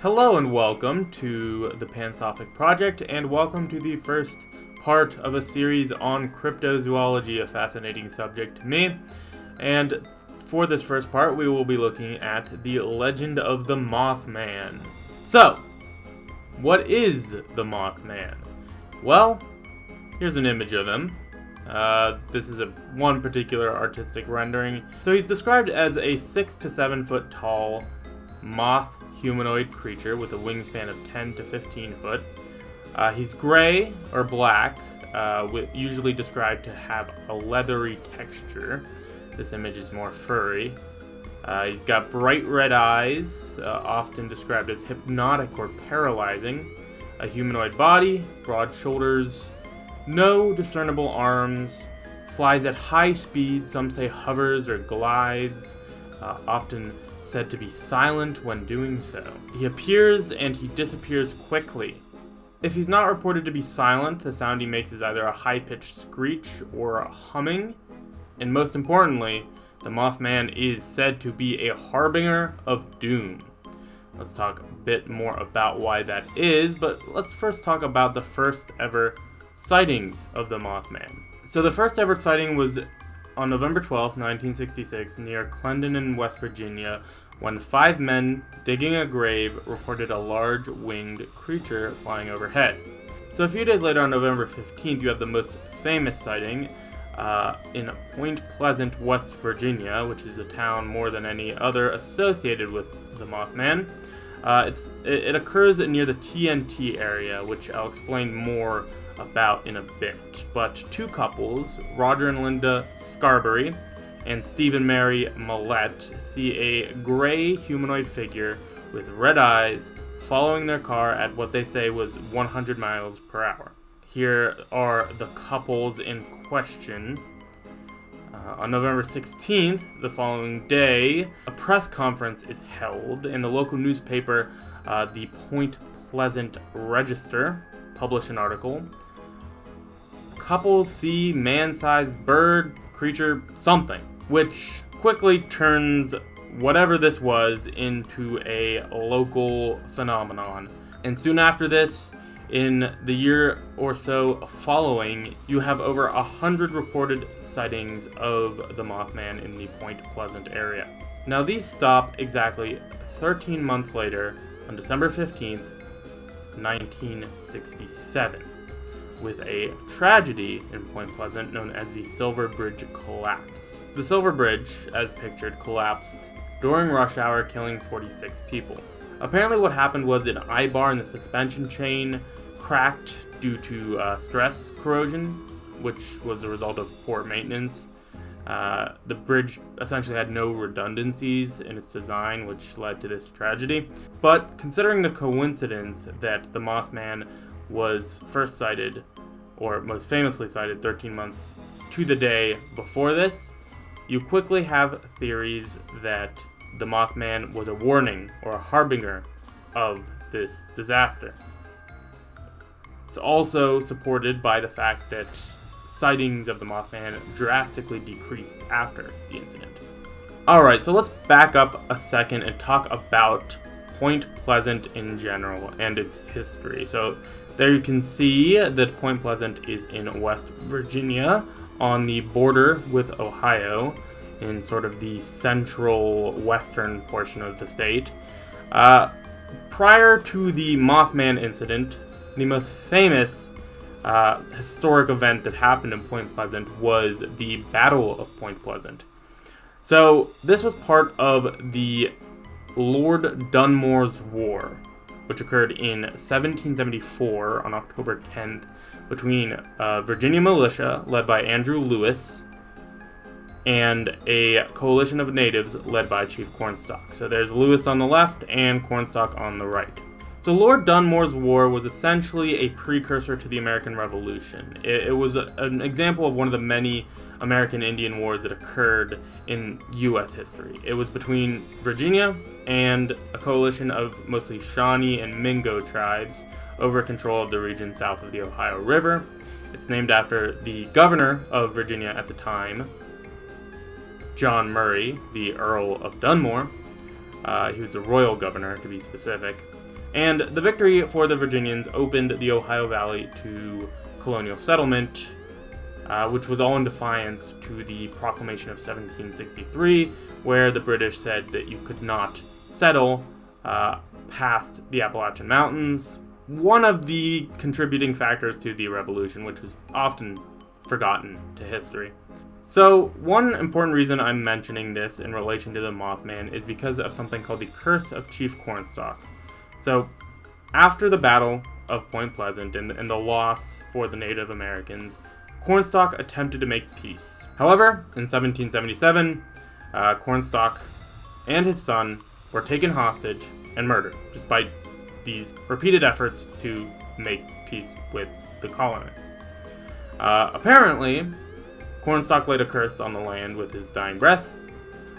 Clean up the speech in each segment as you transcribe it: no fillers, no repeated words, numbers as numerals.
Hello and welcome to the Pansophic Project, and welcome to the first part of a series on cryptozoology, a fascinating subject to me. And for this first part, we will be looking at the legend of the Mothman. So, what is the Mothman? Well, here's an image of him. This is one particular artistic rendering. So he's described as a 6 to 7 foot tall moth humanoid creature with a wingspan of 10 to 15 foot. He's gray or black, usually described to have a leathery texture. This image is more furry. He's got bright red eyes, often described as hypnotic or paralyzing. A humanoid body, broad shoulders, no discernible arms, flies at high speed, some say hovers or glides, often said to be silent when doing so. He appears and he disappears quickly. If he's not reported to be silent, the sound he makes is either a high-pitched screech or a humming. And most importantly, the Mothman is said to be a harbinger of doom. Let's talk a bit more about why that is, but let's first talk about the first ever sightings of the Mothman. So the first ever sighting was on November 12, 1966, near Clendon, West Virginia, when 5 men digging a grave reported a large winged creature flying overhead. So a few days later, on November 15th, you have the most famous sighting in Point Pleasant, West Virginia, which is a town more than any other associated with the Mothman. It occurs near the TNT area, which I'll explain more about in a bit. But 2 couples, Roger and Linda Scarberry and Stephen Mary Millette, see a gray humanoid figure with red eyes following their car at what they say was 100 miles per hour. Here are the couples in question. On November 16th, the following day, a press conference is held, and the local newspaper, the Point Pleasant Register, published an article. Couples see man-sized bird, creature, something, which quickly turns whatever this was into a local phenomenon. And soon after this, in the year or so following, you have over 100 reported sightings of the Mothman in the Point Pleasant area. Now these stop exactly 13 months later, on December 15th, 1967. With a tragedy in Point Pleasant known as the Silver Bridge Collapse. The Silver Bridge, as pictured, collapsed during rush hour, killing 46 people. Apparently what happened was an eye-bar in the suspension chain cracked due to stress corrosion, which was a result of poor maintenance. The bridge essentially had no redundancies in its design, which led to this tragedy. But considering the coincidence that the Mothman was first sighted, or most famously sighted, 13 months to the day before this, you quickly have theories that the Mothman was a warning or a harbinger of this disaster. It's also supported by the fact that sightings of the Mothman drastically decreased after the incident. Alright, so let's back up a second and talk about Point Pleasant in general and its history. So there you can see that Point Pleasant is in West Virginia on the border with Ohio in sort of the central western portion of the state. Prior to the Mothman incident, the most famous historic event that happened in Point Pleasant was the Battle of Point Pleasant. So this was part of the Lord Dunmore's War, which occurred in 1774 on October 10th between Virginia militia led by Andrew Lewis and a coalition of natives led by Chief Cornstalk. So there's Lewis on the left and Cornstalk on the right. So Lord Dunmore's War was essentially a precursor to the American Revolution. It was an example of one of the many American Indian Wars that occurred in U.S. history. It was between Virginia and a coalition of mostly Shawnee and Mingo tribes over control of the region south of the Ohio River. It's named after the governor of Virginia at the time, John Murray, the Earl of Dunmore. He was the royal governor, to be specific. And the victory for the Virginians opened the Ohio Valley to colonial settlement, which was all in defiance to the Proclamation of 1763, where the British said that you could not settle past the Appalachian Mountains, one of the contributing factors to the Revolution, which was often forgotten to history. So, one important reason I'm mentioning this in relation to the Mothman is because of something called the Curse of Chief Cornstalk. So, after the Battle of Point Pleasant and the loss for the Native Americans, Cornstalk attempted to make peace. However, in 1777, Cornstalk and his son were taken hostage and murdered, despite these repeated efforts to make peace with the colonists. Apparently, Cornstalk laid a curse on the land with his dying breath,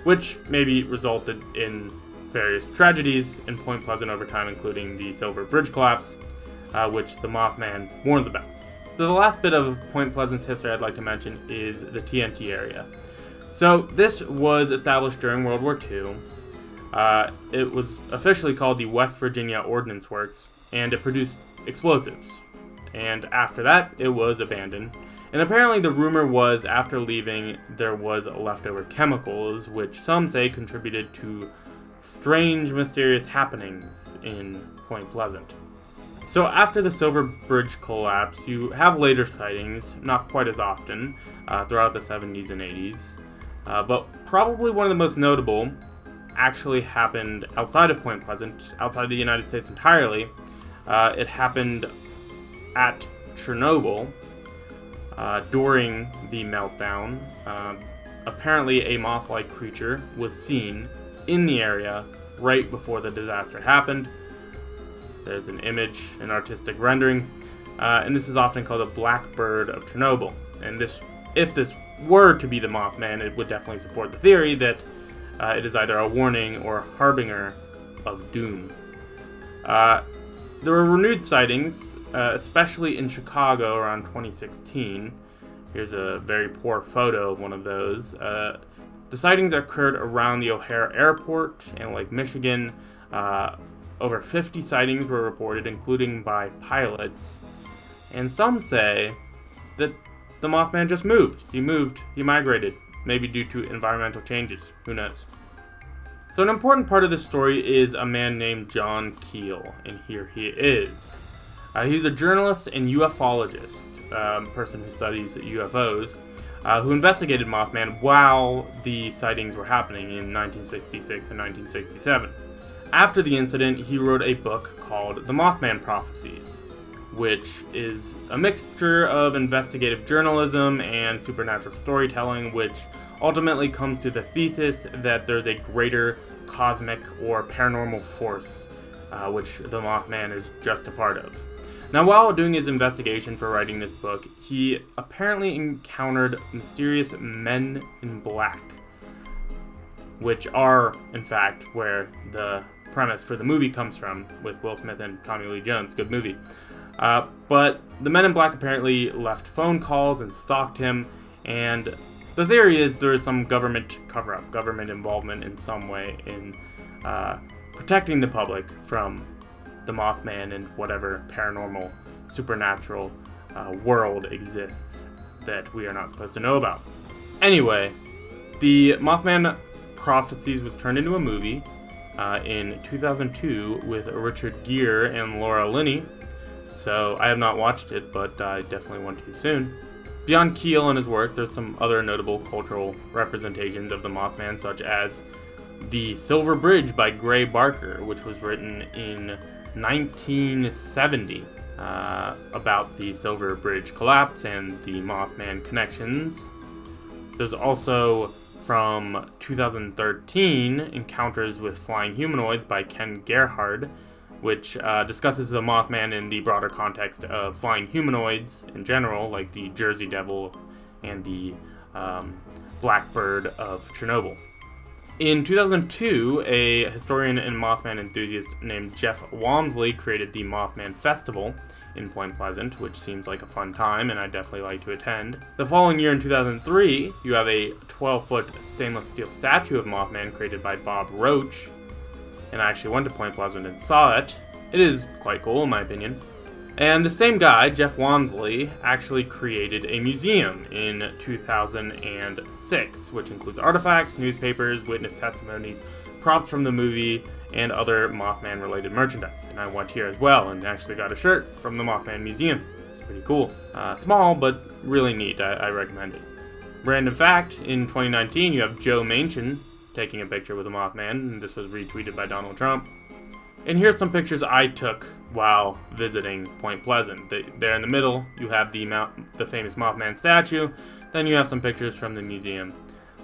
which maybe resulted in various tragedies in Point Pleasant over time, including the Silver Bridge collapse, which the Mothman warns about. So the last bit of Point Pleasant's history I'd like to mention is the TNT area. So this was established during World War II. It was officially called the West Virginia Ordnance Works, and it produced explosives. And after that, it was abandoned. And apparently the rumor was after leaving, there was leftover chemicals, which some say contributed to strange, mysterious happenings in Point Pleasant. So after the Silver Bridge collapse, you have later sightings, not quite as often, throughout the 70s and 80s. But probably one of the most notable actually happened outside of Point Pleasant, outside the United States entirely. It happened at Chernobyl during the meltdown. Apparently a moth-like creature was seen in the area right before the disaster happened. There's an image, an artistic rendering, and this is often called a black bird of Chernobyl. And this, if this were to be the Mothman, it would definitely support the theory that it is either a warning or a harbinger of doom. There were renewed sightings, especially in Chicago around 2016. Here's a very poor photo of one of those. The sightings occurred around the O'Hare Airport in Lake Michigan. Over 50 sightings were reported, including by pilots. And some say that the Mothman just moved. He migrated. Maybe due to environmental changes. Who knows? So an important part of this story is a man named John Keel, and here he is. He's a journalist and ufologist, person who studies UFOs, who investigated Mothman while the sightings were happening in 1966 and 1967. After the incident, he wrote a book called The Mothman Prophecies, which is a mixture of investigative journalism and supernatural storytelling, which ultimately comes to the thesis that there's a greater cosmic or paranormal force, which the Mothman is just a part of. Now, while doing his investigation for writing this book, he apparently encountered mysterious men in black, which are, in fact, where the premise for the movie comes from, with Will Smith and Tommy Lee Jones. Good movie. But the men in black apparently left phone calls and stalked him, and the theory is there is some government cover-up, government involvement in some way in protecting the public from the Mothman and whatever paranormal, supernatural world exists that we are not supposed to know about. Anyway, the Mothman Prophecies was turned into a movie in 2002 with Richard Gere and Laura Linney. So I have not watched it, but I definitely want to soon. Beyond Keel and his work, there's some other notable cultural representations of the Mothman, such as The Silver Bridge by Gray Barker, which was written in 1970 about the Silver Bridge collapse and the Mothman connections. There's also, from 2013, Encounters with Flying Humanoids by Ken Gerhard, which discusses the Mothman in the broader context of flying humanoids in general, like the Jersey Devil and the Blackbird of Chernobyl. In 2002, a historian and Mothman enthusiast named Jeff Wamsley created the Mothman Festival in Point Pleasant, which seems like a fun time, and I'd definitely like to attend. The following year, in 2003, you have a 12-foot stainless steel statue of Mothman created by Bob Roach, and I actually went to Point Pleasant and saw it. It is quite cool in my opinion. And the same guy, Jeff Wamsley, actually created a museum in 2006, which includes artifacts, newspapers, witness testimonies, props from the movie, and other Mothman-related merchandise. And I went here as well and actually got a shirt from the Mothman Museum. It's pretty cool. Small, but really neat. I recommend it. Random fact, in 2019, you have Joe Manchin taking a picture with a Mothman, and this was retweeted by Donald Trump. And here's some pictures I took while visiting Point Pleasant. There in the middle, you have the famous Mothman statue. Then you have some pictures from the museum,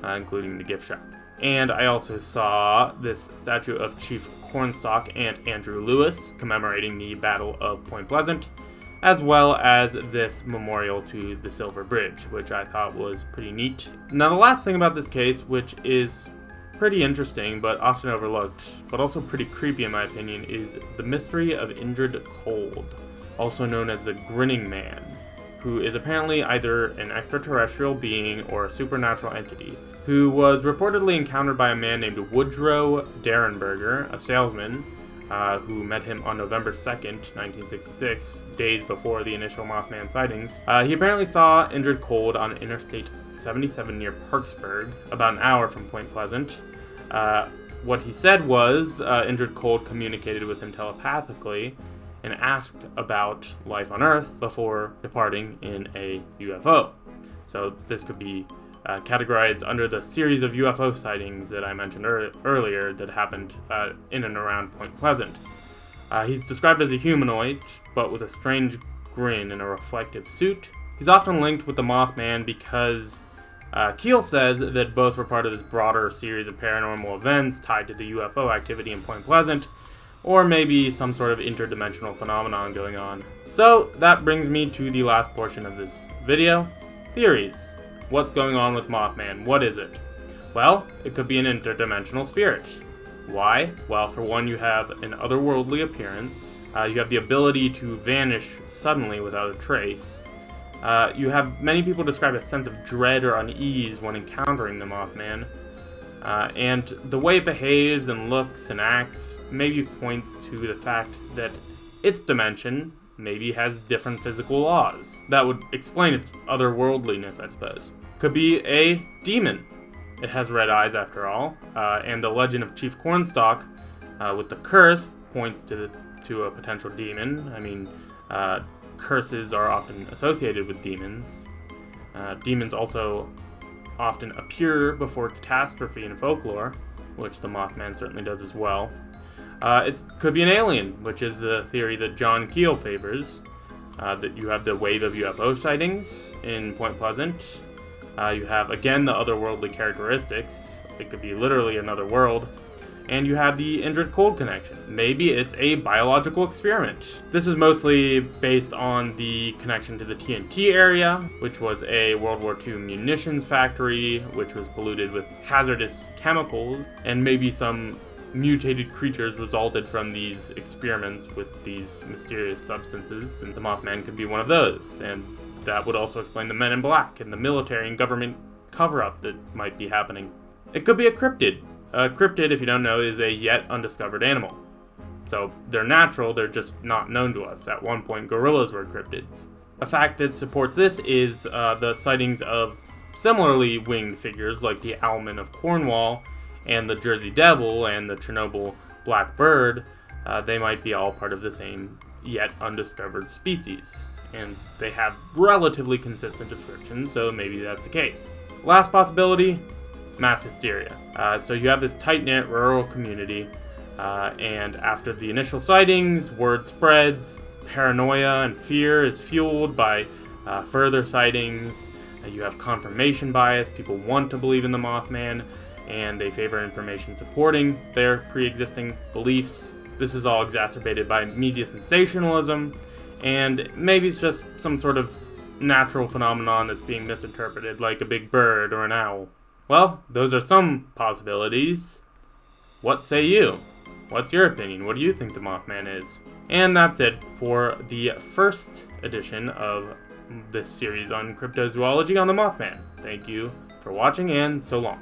including the gift shop. And I also saw this statue of Chief Cornstalk and Andrew Lewis commemorating the Battle of Point Pleasant, as well as this memorial to the Silver Bridge, which I thought was pretty neat. Now, the last thing about this case, which is pretty interesting but often overlooked, but also pretty creepy in my opinion, is the mystery of Indrid Cold, also known as the Grinning Man, who is apparently either an extraterrestrial being or a supernatural entity, who was reportedly encountered by a man named Woodrow Derenberger, a salesman, who met him on November 2nd, 1966, days before the initial Mothman sightings. He apparently saw Indrid Cold on Interstate 77 near Parksburg, about an hour from Point Pleasant. What he said was Indrid Cold communicated with him telepathically and asked about life on Earth before departing in a UFO. So this could be categorized under the series of UFO sightings that I mentioned earlier that happened in and around Point Pleasant. He's described as a humanoid, but with a strange grin and a reflective suit. He's often linked with the Mothman because Keel says that both were part of this broader series of paranormal events tied to the UFO activity in Point Pleasant, or maybe some sort of interdimensional phenomenon going on. So that brings me to the last portion of this video, theories. What's going on with Mothman? What is it? Well, it could be an interdimensional spirit. Why? Well, for one, you have an otherworldly appearance. You have the ability to vanish suddenly without a trace. You have many people describe a sense of dread or unease when encountering the Mothman. And the way it behaves and looks and acts maybe points to the fact that its dimension maybe has different physical laws. That would explain its otherworldliness, I suppose. Could be a demon. It has red eyes after all, and the legend of Chief Cornstalk with the curse points to a potential demon. I mean, curses are often associated with demons. Demons also often appear before catastrophe in folklore, which the Mothman certainly does as well. It could be an alien, which is the theory that John Keel favors. That you have the wave of UFO sightings in Point Pleasant. You have, again, the otherworldly characteristics. It could be literally another world. And you have the Indrid Cold connection. Maybe it's a biological experiment. This is mostly based on the connection to the TNT area, which was a World War II munitions factory, which was polluted with hazardous chemicals, and maybe some mutated creatures resulted from these experiments with these mysterious substances, and the Mothman could be one of those. And that would also explain the Men in Black and the military and government cover-up that might be happening. It could be a cryptid. A cryptid, if you don't know, is a yet undiscovered animal. So they're natural, they're just not known to us. At one point, gorillas were cryptids. A fact that supports this is the sightings of similarly winged figures like the Owlman of Cornwall and the Jersey Devil and the Chernobyl Black Bird. They might be all part of the same yet undiscovered species. And they have relatively consistent descriptions, so maybe that's the case. Last possibility, mass hysteria. So you have this tight-knit rural community, and after the initial sightings, word spreads, paranoia and fear is fueled by further sightings. You have confirmation bias, people want to believe in the Mothman, and they favor information supporting their pre-existing beliefs. This is all exacerbated by media sensationalism, and maybe it's just some sort of natural phenomenon that's being misinterpreted, like a big bird or an owl. Well, those are some possibilities. What say you? What's your opinion? What do you think the Mothman is? And that's it for the first edition of this series on cryptozoology on the Mothman. Thank you for watching, and so long.